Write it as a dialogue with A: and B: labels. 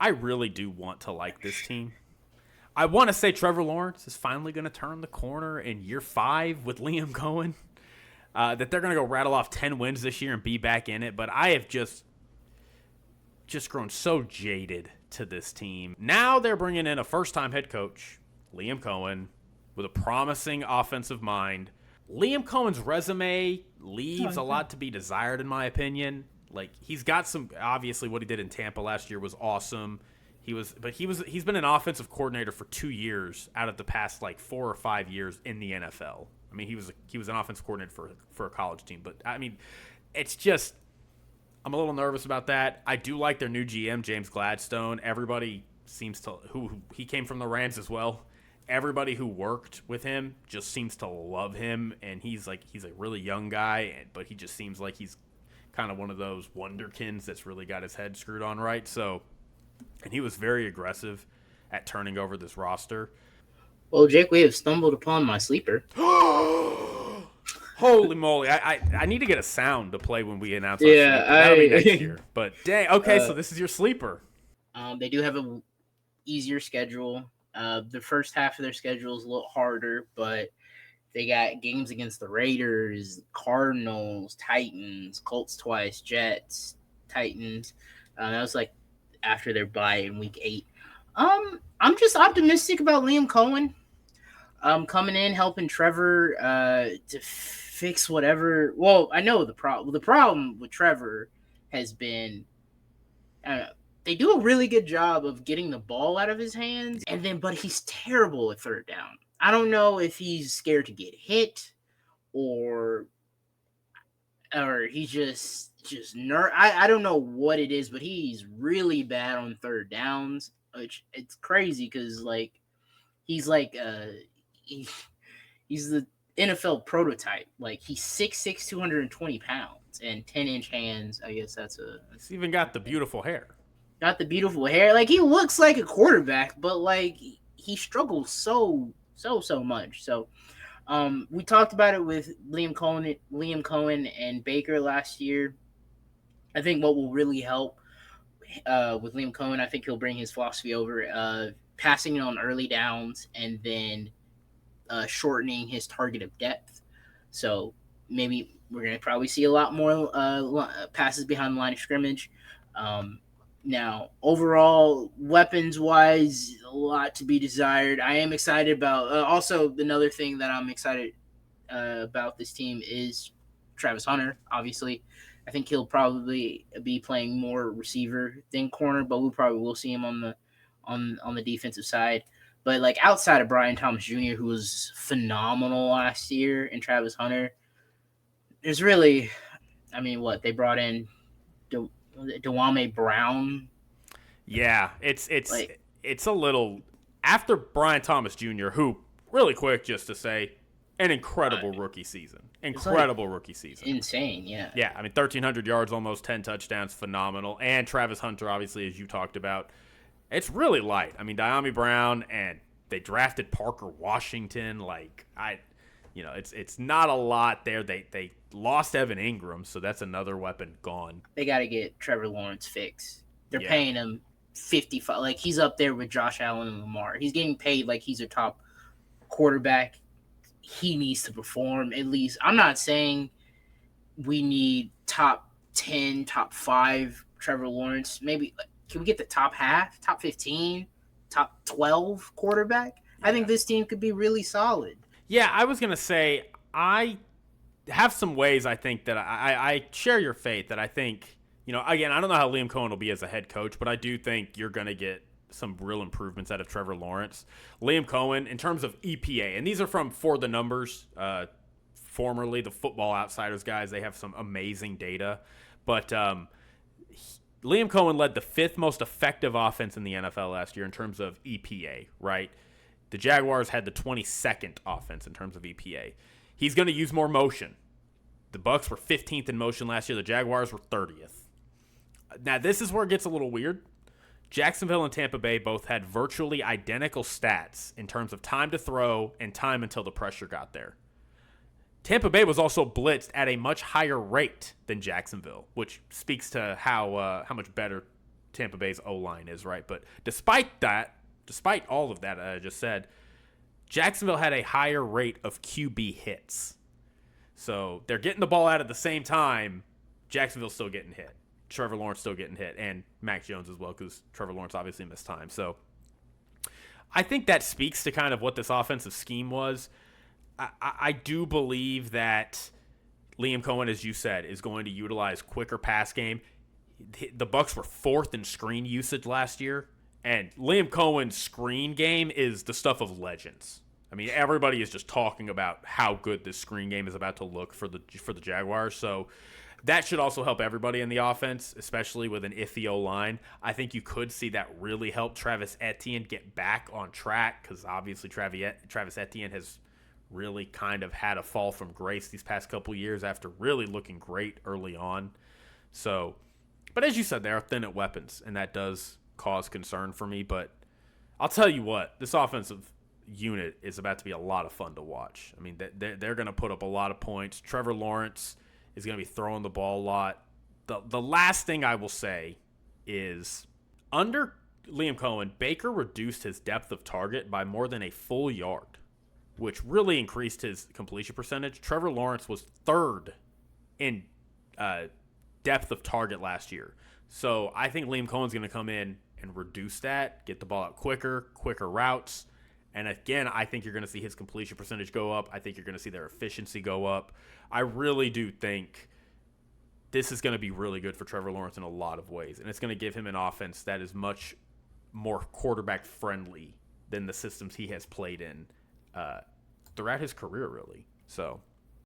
A: I really do want to like this team. I want to say Trevor Lawrence is finally going to turn the corner in year 5 with Liam Coen. That they're going to go rattle off 10 wins this year and be back in it. But I have just grown so jaded to this team. Now they're bringing in a first-time head coach, Liam Coen, with a promising offensive mind. Liam Cohen's resume leaves a lot to be desired, in my opinion. Like, he's got some, obviously what he did in Tampa last year was awesome. He's been an offensive coordinator for 2 years out of the past like 4 or 5 years in the NFL. I mean, he was an offensive coordinator for a college team, but I mean, it's just, I'm a little nervous about that. I do like their new GM, James Gladstone. Everybody seems to, who he came from the Rams as well. Everybody who worked with him just seems to love him, and he's a really young guy, but he just seems like he's kind of one of those wonderkins that's really got his head screwed on right. So, and he was very aggressive at turning over this roster.
B: Well, Jake, we have stumbled upon my sleeper.
A: Holy moly! I need to get a sound to play when we announce our sleeper. That'll be next year. But dang, okay, so this is your sleeper.
B: They do have a easier schedule. The first half of their schedule is a little harder, but they got games against the Raiders, Cardinals, Titans, Colts twice, Jets, Titans. That was like after their bye in week 8. I'm just optimistic about Liam Coen coming in, helping Trevor to fix whatever. Well, I know the problem. The problem with Trevor has been, I don't know, they do a really good job of getting the ball out of his hands, but he's terrible at third down. I don't know if he's scared to get hit or he's just I don't know what it is, but he's really bad on third downs, which it's crazy because like he's the NFL prototype. Like he's 6'6", 220 pounds and 10-inch hands. I guess
A: He's even got the beautiful hair.
B: Got the beautiful hair. Like he looks like a quarterback, but like he struggles so much. So we talked about it with Liam Coen and Baker last year. I think what will really help with Liam Coen, I think he'll bring his philosophy over, passing it on early downs and then shortening his target of depth. So maybe we're going to probably see a lot more passes behind the line of scrimmage. Now, overall, weapons-wise, a lot to be desired. I am excited about also, another thing that I'm excited about this team is Travis Hunter, obviously. I think he'll probably be playing more receiver than corner, but we probably will see him on the defensive side. But, like, outside of Brian Thomas Jr., who was phenomenal last year, and Travis Hunter, there's really, I mean, what? They brought in Dewame Brown.
A: Yeah, it's a little after Brian Thomas Jr., who, really quick just to say, an incredible rookie season. Rookie season.
B: Insane, yeah.
A: Yeah, I mean 1,300 yards, almost 10 touchdowns, phenomenal. And Travis Hunter, obviously, as you talked about, it's really light. I mean, Dewame Brown, and they drafted Parker Washington. Like it's not a lot there. They lost Evan Ingram, so that's another weapon gone.
B: They got to get Trevor Lawrence fixed. They're paying him $55. Like he's up there with Josh Allen and Lamar. He's getting paid like he's a top quarterback. He needs to perform at least. I'm not saying we need top 10, top 5 Trevor Lawrence. Maybe can we get the top half, top 15, top 12 quarterback? Yeah. I think this team could be really solid.
A: Yeah, I was going to say, I have some ways I think that I share your faith that I think, again, I don't know how Liam Coen will be as a head coach, but I do think you're going to get some real improvements out of Trevor Lawrence. Liam Coen, in terms of EPA, and these are from For the Numbers, formerly the Football Outsiders guys. They have some amazing data. But Liam Coen led the 5th most effective offense in the NFL last year in terms of EPA, right? The Jaguars had the 22nd offense in terms of EPA. He's going to use more motion. The Bucs were 15th in motion last year. The Jaguars were 30th. Now, this is where it gets a little weird. Jacksonville and Tampa Bay both had virtually identical stats in terms of time to throw and time until the pressure got there. Tampa Bay was also blitzed at a much higher rate than Jacksonville, which speaks to how much better Tampa Bay's O-line is, right? But despite all of that I just said, Jacksonville had a higher rate of QB hits. So they're getting the ball out at the same time. Jacksonville's still getting hit. Trevor Lawrence still getting hit, and Mac Jones as well, because Trevor Lawrence obviously missed time. So I think that speaks to kind of what this offensive scheme was. I do believe that Liam Coen, as you said, is going to utilize quicker pass game. The Bucs were fourth in screen usage last year, and Liam Coen's screen game is the stuff of legends. I mean, everybody is just talking about how good this screen game is about to look for the Jaguars. So that should also help everybody in the offense, especially with an iffy O-line. I think you could see that really help Travis Etienne get back on track, because obviously Travis Etienne has really kind of had a fall from grace these past couple years after really looking great early on. So, but as you said, they are thin at weapons, and that does cause concern for me. But I'll tell you what, this offensive unit is about to be a lot of fun to watch. I mean, they're going to put up a lot of points. Trevor Lawrence is going to be throwing the ball a lot. The last thing I will say is, under Liam Coen, Baker reduced his depth of target by more than a full yard, which really increased his completion percentage. Trevor Lawrence was third in depth of target last year. So I think Liam Cohen's going to come in and reduce that, get the ball out quicker routes. And again, I think you're going to see his completion percentage go up. I think you're going to see their efficiency go up. I really do think this is going to be really good for Trevor Lawrence in a lot of ways. And it's going to give him an offense that is much more quarterback friendly than the systems he has played in throughout his career, really. So